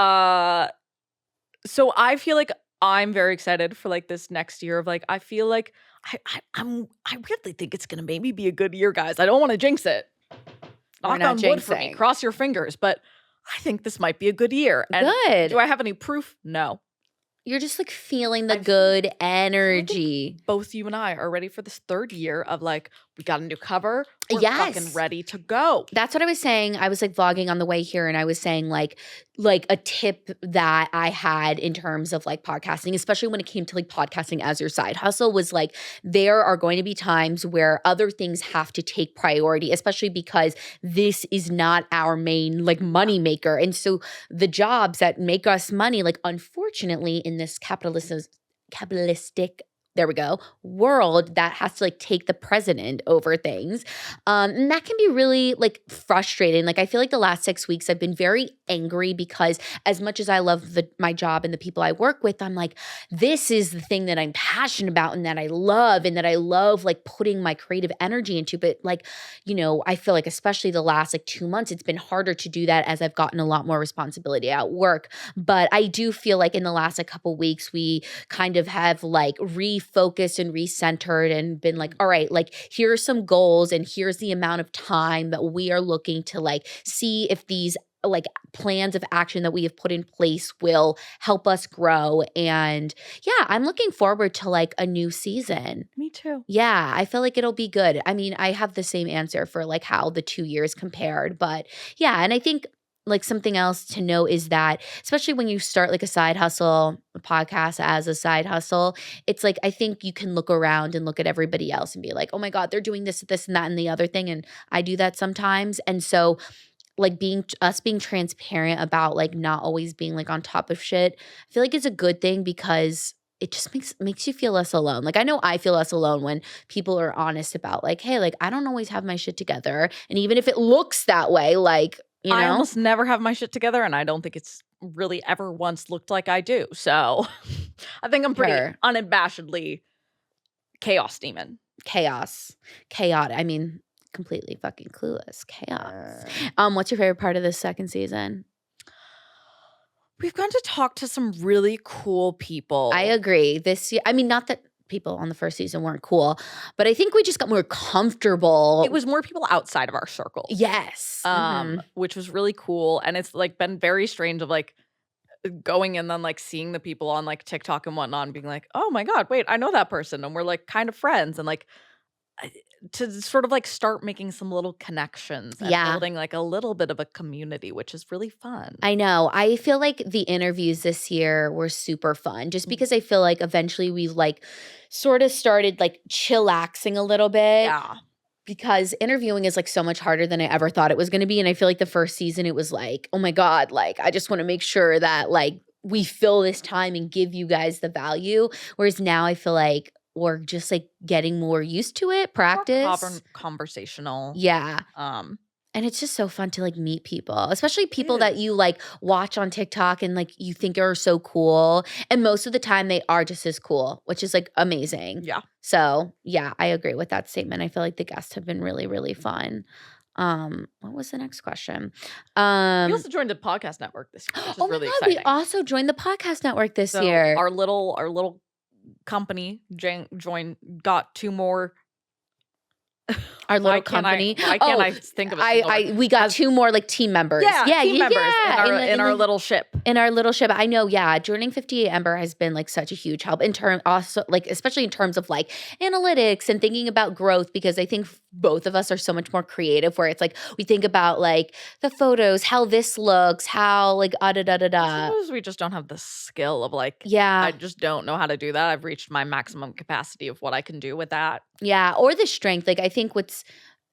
So I feel like I'm very excited for like this next year of like I feel like I really think it's gonna maybe be a good year, guys. I don't want to jinx it. We're Knock not on wood for me. jinxing. Cross your fingers, but I think this might be a good year. And Good. do I have any proof? No. You're just like feeling the I feel- good energy. Both you and I are ready for this third year of like we got a new cover. We're Yes. fucking ready to go. That's what I was saying. I was like vlogging on the way here and I was saying like a tip that I had in terms of like podcasting, especially when it came to like podcasting as your side hustle, was like there are going to be times where other things have to take priority, especially because this is not our main like money maker. And so the jobs that make us money, like unfortunately in this capitalistic there we go, world that has to like take the precedent over things. And that can be really like frustrating. Like I feel like the last 6 weeks I've been very angry because as much as I love my job and the people I work with, I'm like, this is the thing that I'm passionate about and that I love like putting my creative energy into. But like, you know, I feel like especially the last like 2 months, it's been harder to do that as I've gotten a lot more responsibility at work. But I do feel like in the last like couple weeks, we kind of have like refocused and recentered and been like, all right, like here are some goals and here's the amount of time that we are looking to like see if these like plans of action that we have put in place will help us grow. And yeah, I'm looking forward to like a new season. Me too. Yeah, I feel like it'll be good. I mean, I have the same answer for like how the 2 years compared, but yeah, and I think like something else to know is that especially when you start like a side hustle, a podcast as a side hustle, it's like I think you can look around and look at everybody else and be like, oh my God, they're doing this, and that, and the other thing. And I do that sometimes. And so like being transparent about like not always being like on top of shit, I feel like it's a good thing because it just makes you feel less alone. Like I know I feel less alone when people are honest about like, hey, like I don't always have my shit together. And even if it looks that way, like, you know, I almost never have my shit together, and I don't think it's really ever once looked like I do. So I think I'm pretty Sure. unabashedly chaos demon. chaotic. I mean, completely fucking clueless. Chaos. What's your favorite part of this second season? We've gone to talk to some really cool people. I agree. This year, I mean, not that people on the first season weren't cool, but I think we just got more comfortable. It was more people outside of our circle. Yes. Which was really cool. And it's like been very strange of like going and then like seeing the people on like TikTok and whatnot and being like, oh my God, wait, I know that person. And we're like kind of friends. And like to sort of like start making some little connections and Yeah. building like a little bit of a community, which is really fun. I know. I feel like the interviews this year were super fun just because I feel like eventually we like sort of started like chillaxing a little bit. Yeah. Because interviewing is like so much harder than I ever thought it was going to be. And I feel like the first season it was like, oh my God, like I just want to make sure that like we fill this time and give you guys the value. Whereas now I feel like we're just like getting more used to it, practice. More conversational. Yeah. And it's just so fun to like meet people, especially people that you like watch on TikTok and like you think are so cool. And most of the time they are just as cool, which is like amazing. Yeah. So yeah, I agree with that statement. I feel like the guests have been really, really fun. What was the next question? We also joined the podcast network this year, which is really exciting. We also joined the podcast network this So year. Our little company got 2 more. Our little company. Why can't I think of it? We got 2 more like team members. Team members in our little ship. In our little ship. I know, yeah. Joining 58 Ember has been like such a huge help in terms also like especially in terms of like analytics and thinking about growth, because I think both of us are so much more creative where it's like we think about like the photos, how this looks, how like Sometimes we just don't have the skill of like, I just don't know how to do that. I've reached my maximum capacity of what I can do with that. Yeah, or the strength. Like I think what's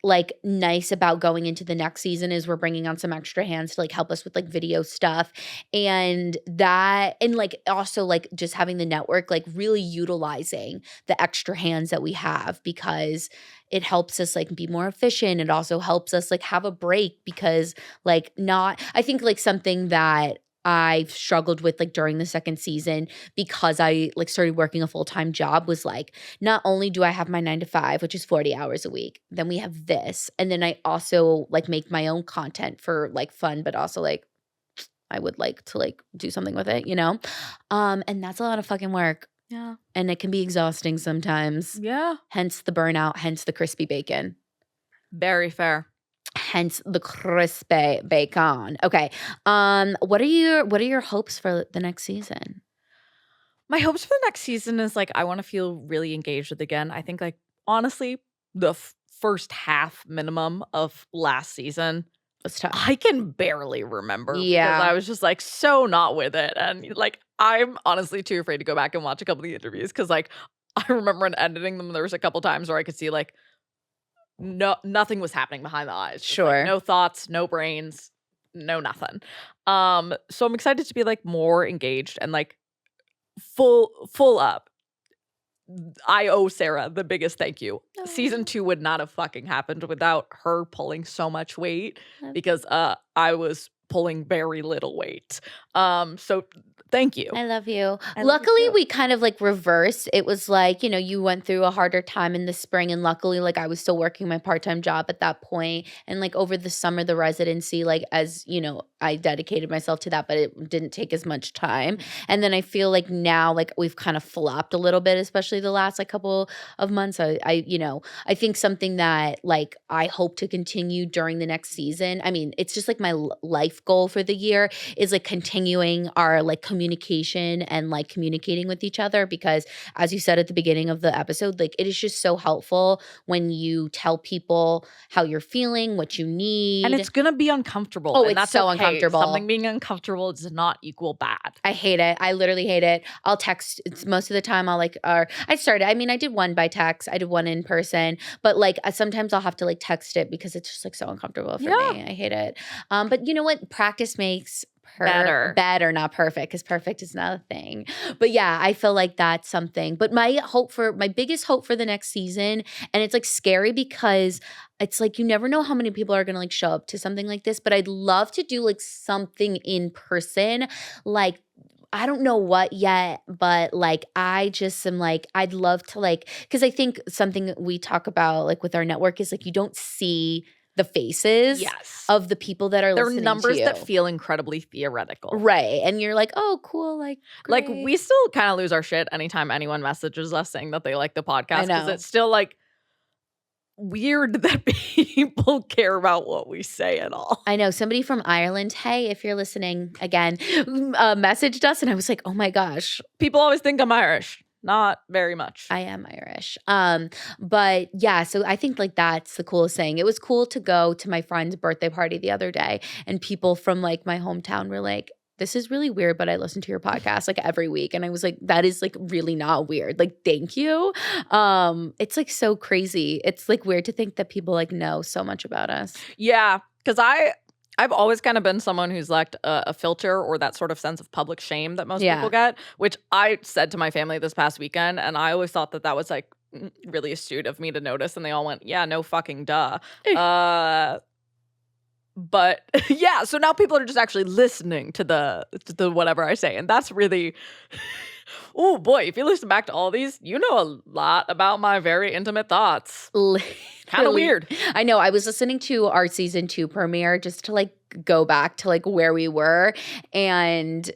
like nice about going into the next season is we're bringing on some extra hands to like help us with like video stuff and that, and like also like just having the network like really utilizing the extra hands that we have, because it helps us like be more efficient. It also helps us like have a break, because like I think like something that I've struggled with like during the second season, because I like started working a full-time job, was like, not only do I have my 9 to 5, which is 40 hours a week, then we have this. And then I also like make my own content for like fun, but also like I would like to like do something with it, you know? And that's a lot of fucking work. Yeah. And it can be exhausting sometimes. Yeah. Hence the burnout, hence the crispy bacon. Very fair. Hence the crispy bacon. Okay. What are your hopes for the next season? My hopes for the next season is like I want to feel really engaged with again. I think like honestly, the first half minimum of last season, it's tough. I can barely remember. Yeah. Because I was just like so not with it. And like I'm honestly too afraid to go back and watch a couple of the interviews, because like I remember in editing them, there was a couple times where I could see like nothing was happening behind the eyes. Just, sure. Like, no thoughts, no brains, no nothing. So I'm excited to be like more engaged and like full up. I owe Sarah the biggest thank you. Oh. Season 2 would not have fucking happened without her pulling so much weight, because I was pulling very little weight. So thank you. I love you. Luckily, we kind of like reversed. It was like, you know, you went through a harder time in the spring, and luckily like I was still working my part-time job at that point. And like over the summer, the residency, like as you know, I dedicated myself to that, but it didn't take as much time. And then I feel like now like we've kind of flopped a little bit, especially the last like couple of months. I think something that like I hope to continue during the next season. I mean, it's just like my life goal for the year is like continuing our like communication and like communicating with each other, because as you said at the beginning of the episode, like it is just so helpful when you tell people how you're feeling, what you need. And it's gonna be uncomfortable. Oh, and it's that's so okay. uncomfortable. Something being uncomfortable does not equal bad. I hate it. I literally hate it. I'll text. Most of the time I'll like, I did one by text. I did one in person, but like sometimes I'll have to like text it because it's just like so uncomfortable for me. I hate it. But you know what? Practice makes better, not perfect, because perfect is not a thing. But yeah, I feel like that's something. But my biggest hope for the next season, and it's like scary because it's like you never know how many people are gonna like show up to something like this, but I'd love to do like something in person. Like I don't know what yet, but like I just am like I'd love to like, because I think something we talk about like with our network is like you don't see the faces of the people that are listening to you. They're numbers that feel incredibly theoretical. Right. And you're like, oh, cool. Like, great. Like we still kind of lose our shit anytime anyone messages us saying that they like the podcast, because it's still like weird that people care about what we say at all. I know. Somebody from Ireland, hey, if you're listening again, messaged us, and I was like, oh my gosh. People always think I'm Irish. Not very much. I am Irish. But yeah, so I think like that's the coolest thing. It was cool to go to my friend's birthday party the other day, and people from like my hometown were like, this is really weird, but I listen to your podcast like every week. And I was like, that is like really not weird. Like, thank you. It's like so crazy. It's like weird to think that people like know so much about us. Yeah, because I've always kind of been someone who's lacked a filter or that sort of sense of public shame that most people get, which I said to my family this past weekend. And I always thought that was like really astute of me to notice. And they all went, yeah, no fucking duh. But yeah, so now people are just actually listening to the whatever I say. And that's really oh boy, if you listen back to all these, you know a lot about my very intimate thoughts. Kind of Literally. weird. I know. I was listening to our season 2 premiere just to like go back to like where we were, and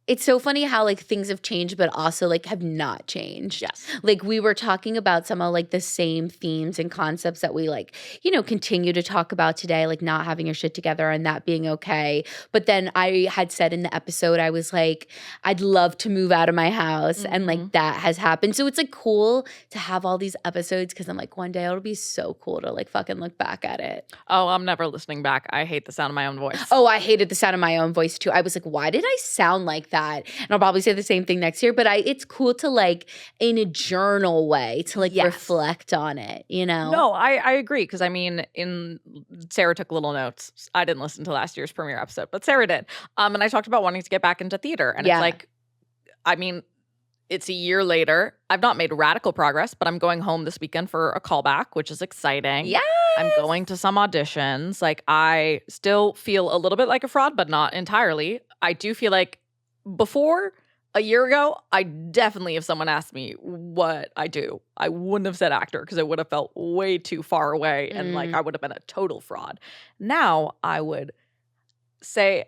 it's so funny how like things have changed but also like have not changed. Yes. Like we were talking about some of like the same themes and concepts that we like, you know, continue to talk about today, like not having your shit together and that being okay. But then I had said in the episode, I was like, I'd love to move out of my house. And like that has happened. So it's like cool to have all these episodes because I'm like, one day it'll be so cool to like fucking look back at it. Oh, I'm never listening back. I hate the sound of my own voice. Oh, I hated the sound of my own voice too. I was like, why did I sound like that? And I'll probably say the same thing next year, but it's cool to like in a journal way to like reflect on it, you know? No, I agree. Cause I mean, Sarah took little notes. I didn't listen to last year's premiere episode, but Sarah did. And I talked about wanting to get back into theater. And it's like, I mean, it's a year later. I've not made radical progress, but I'm going home this weekend for a callback, which is exciting. Yes. I'm going to some auditions. Like I still feel a little bit like a fraud, but not entirely. I do feel like before a year ago, I definitely, if someone asked me what I do, I wouldn't have said actor because it would have felt way too far away and like I would have been a total fraud. Now I would say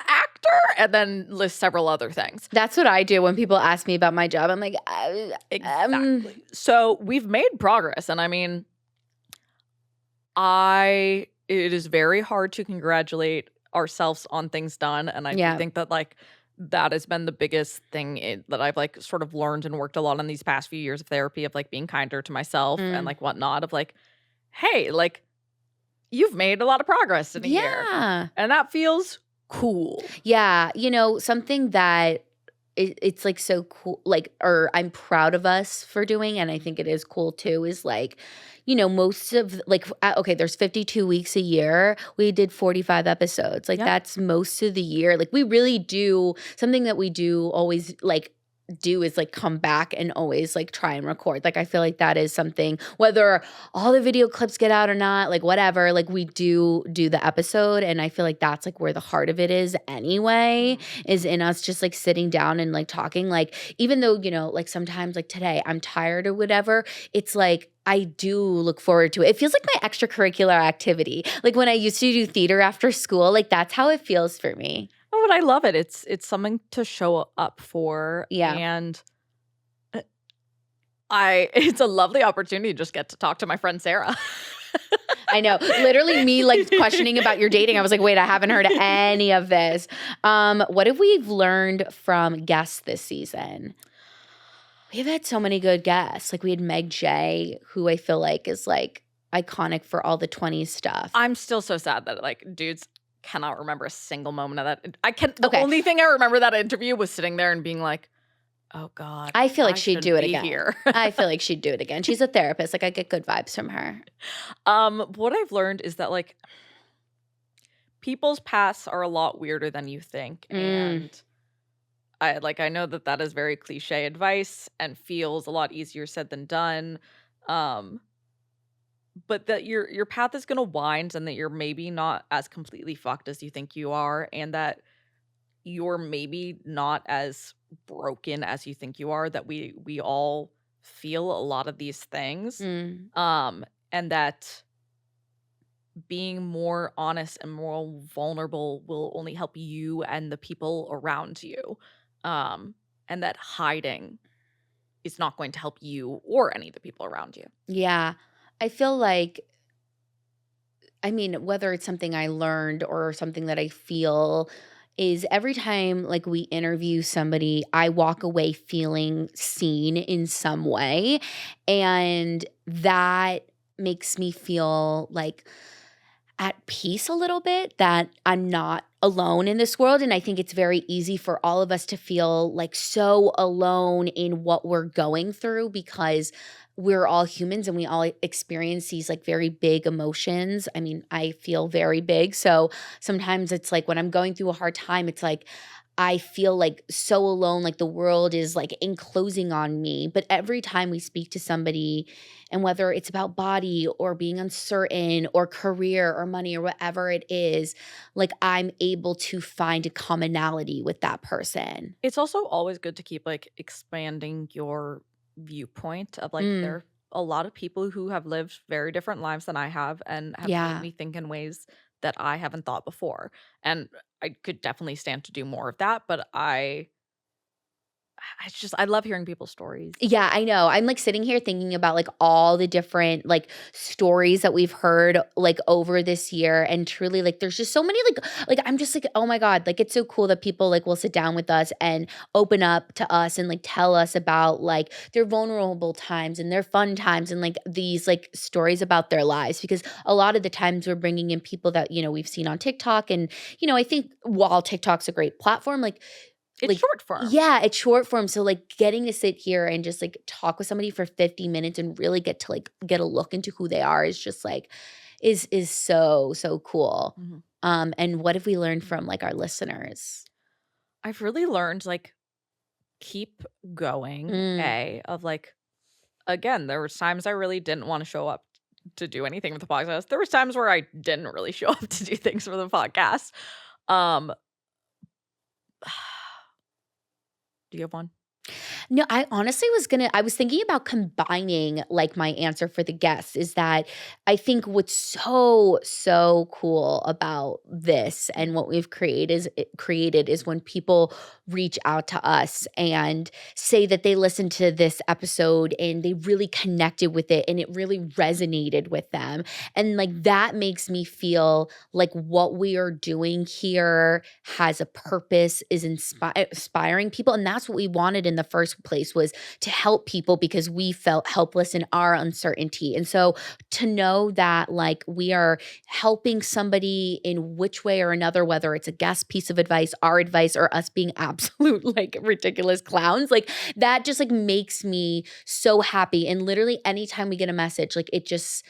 actor and then list several other things. That's what I do when people ask me about my job. I'm like, exactly. So we've made progress, and I mean, it is very hard to congratulate ourselves on things done, and I do think that like that has been the biggest thing that I've like sort of learned and worked a lot on these past few years of therapy, of like being kinder to myself and like whatnot, of like, hey, like you've made a lot of progress in a year. And that feels cool. Yeah. You know, something that it's like so cool, like, or I'm proud of us for doing, and I think it is cool too, is like, you know, most of like, okay, there's 52 weeks a year. We did 45 episodes. Like that's most of the year. Like we really do something that we do always like do is like come back and always like try and record. Like I feel like that is something, whether all the video clips get out or not, like whatever, like we do the episode, and I feel like that's like where the heart of it is anyway, is in us just like sitting down and like talking. Like even though, you know, like sometimes like today I'm tired or whatever, it's like I do look forward to it. It feels like my extracurricular activity. Like when I used to do theater after school, like that's how it feels for me. Oh, but I love it. It's something to show up for. Yeah. And it's a lovely opportunity to just get to talk to my friend Sarah. I know. Literally me like questioning about your dating. I was like, wait, I haven't heard any of this. What have we learned from guests this season? We've had so many good guests. Like we had Meg J, who I feel like is like iconic for all the 20s stuff. I'm still so sad that like dudes cannot remember a single moment of that. The only thing I remember that interview was sitting there and being like, oh God. I feel like she'd do it again. Here. I feel like she'd do it again. She's a therapist. Like I get good vibes from her. What I've learned is that like people's paths are a lot weirder than you think. And I know that is very cliche advice and feels a lot easier said than done. But that your path is going to wind, and that you're maybe not as completely fucked as you think you are, and that you're maybe not as broken as you think you are, that we all feel a lot of these things. And that being more honest and more vulnerable will only help you and the people around you. And that hiding is not going to help you or any of the people around you. Yeah. I feel like, I mean, whether it's something I learned or something that I feel, is every time like we interview somebody, I walk away feeling seen in some way. And that makes me feel like at peace a little bit, that I'm not alone in this world. And I think it's very easy for all of us to feel like so alone in what we're going through, because we're all humans and we all experience these like very big emotions. I mean, I feel very big. So sometimes it's like when I'm going through a hard time, it's like I feel like so alone, like the world is like enclosing on me. But every time we speak to somebody, and whether it's about body or being uncertain or career or money or whatever it is, like I'm able to find a commonality with that person. It's also always good to keep like expanding your viewpoint of like there Mm, are a lot of people who have lived very different lives than I have and have made yeah. me think in ways that I haven't thought before. And I could definitely stand to do more of that, but I love hearing people's stories. Yeah, I know. I'm like sitting here thinking about like all the different like stories that we've heard like over this year, and truly like there's just so many like I'm just like, oh my God, like it's so cool that people like will sit down with us and open up to us and like tell us about like their vulnerable times and their fun times and like these like stories about their lives, because a lot of the times we're bringing in people that we've seen on TikTok. And I think while TikTok's a great platform, It's like short form. yeah, it's short form. So like getting to sit here and just like talk with somebody for 50 minutes and really get to like get a look into who they are is just like is so cool. Mhm. And what have we learned from like our listeners? I've really learned like keep going, Mm, of like again, there was times I really didn't want to show up to do anything with the podcast. There was times where I didn't really show up to do things for the podcast. Um do you have one? No, I honestly I was thinking about combining like my answer for the guests is that I think what's so cool about this and what we've created is when people reach out to us and say that they listened to this episode and they really connected with it and it really resonated with them. And like that makes me feel like what we are doing here has a purpose, is inspiring people. And that's what we wanted in the first place, was to help people because we felt helpless in our uncertainty. And so to know that like we are helping somebody in which way or another, whether it's a guest piece of advice, our advice, or us being absolute like ridiculous clowns, like that just like makes me so happy. And literally anytime we get a message, like it just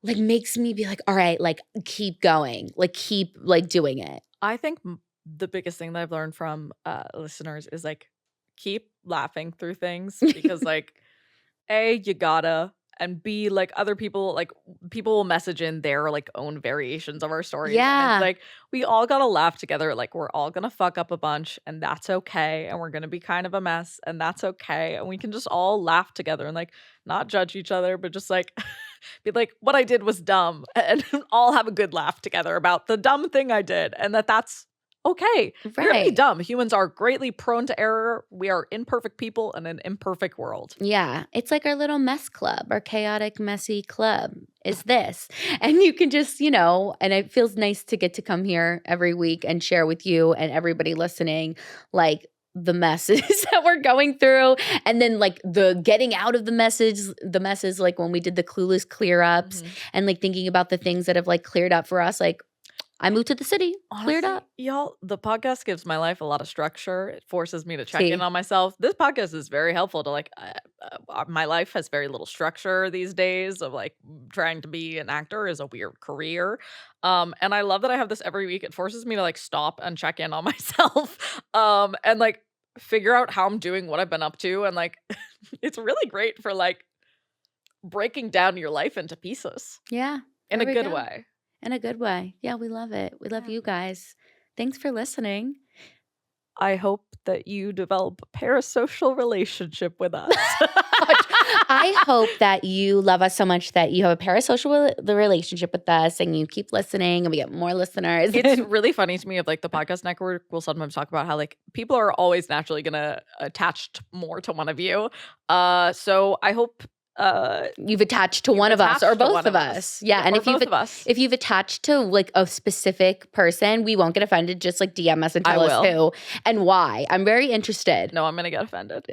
like makes me be like, all right, like keep going, like keep like doing it. I think the biggest thing that I've learned from listeners is like keep laughing through things because like A, you gotta, and B, like other people will message in their like own variations of our stories. And it's Yeah. like we all gotta laugh together. Like we're all gonna fuck up a bunch and that's okay. And we're gonna be kind of a mess and that's okay. And we can just all laugh together and like not judge each other, but just like be like, what I did was dumb and all have a good laugh together about the dumb thing I did. And that's okay. You're gonna be Right. dumb. Humans are greatly prone to error. We are imperfect people in an imperfect world. Yeah, it's like our little mess club, our chaotic, messy club is this. And you can just, and it feels nice to get to come here every week and share with you and everybody listening, like the messes that we're going through. And then like the getting out of the messes, like when we did the Clueless clear ups and like thinking about the things that have like cleared up for us, like I moved to the city, cleared Honestly, up. y'all, the podcast gives my life a lot of structure. It forces me to check in See, on myself. This podcast is very helpful to like, my life has very little structure these days of like trying to be an actor is a weird career. And I love that I have this every week. It forces me to like stop and check in on myself. And like figure out how I'm doing, what I've been up to. And like, it's really great for like breaking down your life into pieces yeah, in a there we good go. way. In a good way. Yeah, we love it. We love Yeah. you guys. Thanks for listening. I hope that you develop a parasocial relationship with us. I hope that you love us so much that you have a parasocial relationship with us and you keep listening and we get more listeners. It's really funny to me of like the podcast network will sometimes talk about how like people are always naturally gonna attach more to one of you. So I hope you've attached to one of us or both of us. Yeah. And or both of us. if you've attached to like a specific person, we won't get offended. Just like DM us and tell us who and why. I'm very interested. No, I'm gonna get offended.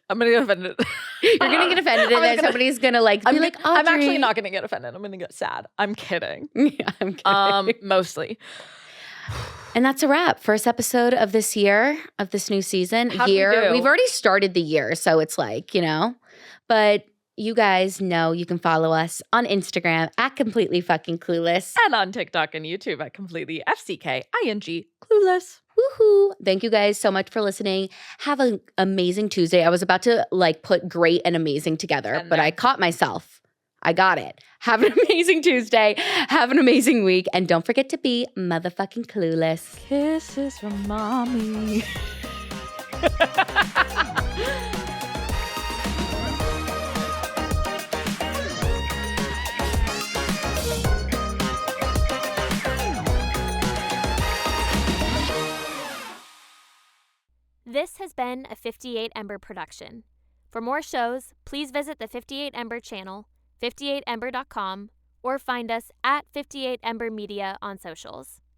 I'm gonna get offended. You're gonna get offended and then somebody's gonna like be like, I'm actually Audrey. not gonna get offended. I'm gonna get sad. I'm kidding. Yeah, I'm kidding. Mostly. And that's a wrap. First episode of this year, of this new season. How'd we do? We've already started the year, so it's like, But you guys know you can follow us on Instagram at Completely Fucking Clueless. And on TikTok and YouTube at completely FCKING Clueless. Woohoo! Thank you guys so much for listening. Have an amazing Tuesday. I was about to put great and amazing together, but I caught myself. I got it. Have an amazing Tuesday. Have an amazing week. And don't forget to be motherfucking clueless. Kisses from mommy. This has been a 58 Ember production. For more shows, please visit the 58 Ember channel, 58ember.com, or find us at 58 Ember Media on socials.